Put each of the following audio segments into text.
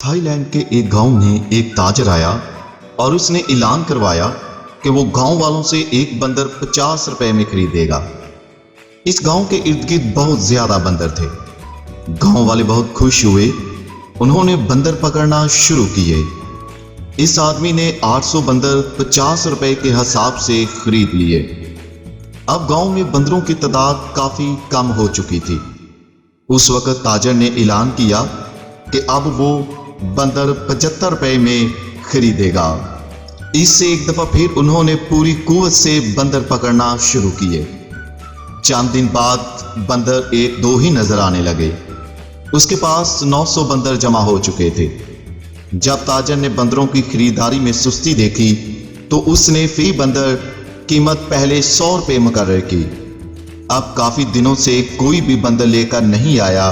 Thailand के एक गांव में एक ताजर आया और उसने ऐलान करवाया कि वो गांव वालों से एक बंदर 50 रुपए में खरीदेगा। इस गांव के इर्द गिर्द बहुत ज्यादा बंदर थे। गांव वाले बहुत खुश हुए। उन्होंने बंदर पकड़ना शुरू किए। इस आदमी ने 800 बंदर 50 रुपए के हिसाब से खरीद लिए। अब गांव में बंदरों की तादाद काफी कम हो चुकी थी। उस वक्त ताजर ने ऐलान किया कि अब वो बंदर 75 रुपए में खरीदेगा। इससे एक दफा फिर उन्होंने पूरी कुव्वत से बंदर पकड़ना शुरू किए। चंद दिन बाद बंदर एक दो ही नजर आने लगे। उसके पास 900 बंदर जमा हो चुके थे। जब ताजर ने बंदरों की खरीदारी में सुस्ती देखी तो उसने फी बंदर कीमत पहले 100 रुपए मुकर्रर की। अब काफी दिनों से कोई भी बंदर लेकर नहीं आया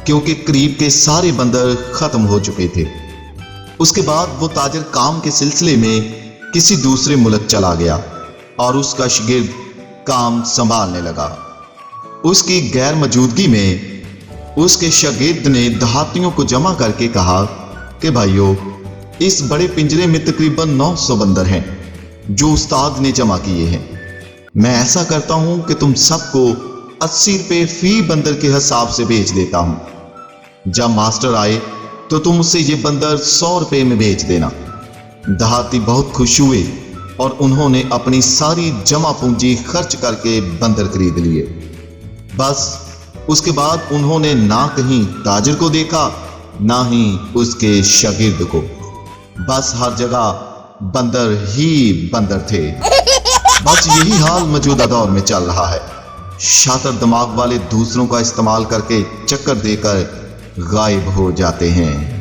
क्योंकि करीब के सारे बंदर खत्म हो चुके थे। उसके बाद वो ताजर काम के सिलसिले में किसी दूसरे मुल्क चला गया और उसका शागिर्द काम संभालने लगा। उसकी गैर मौजूदगी में उसके शागिर्द ने देहातियों को जमा करके कहा कि भाइयों, इस बड़े पिंजरे में तकरीबन 900 बंदर हैं जो उस्ताद ने जमा किए हैं। मैं ऐसा करता हूं कि तुम सबको 80 रुपए फी बंदर के हिसाब से बेच देता हूं। जब मास्टर आए तो तुम उसे ये बंदर 100 रुपए में बेच देना। देहाती बहुत खुश हुए और उन्होंने अपनी सारी जमा पूंजी खर्च करके बंदर खरीद लिए। बस उसके बाद उन्होंने ना कहीं ताजर को देखा ना ही उसके शागिर्द को। बस हर जगह बंदर ही बंदर थे। बस यही हाल मौजूदा दौर में चल रहा है। शातिर दिमाग वाले दूसरों का इस्तेमाल करके चक्कर देकर गायब हो जाते हैं।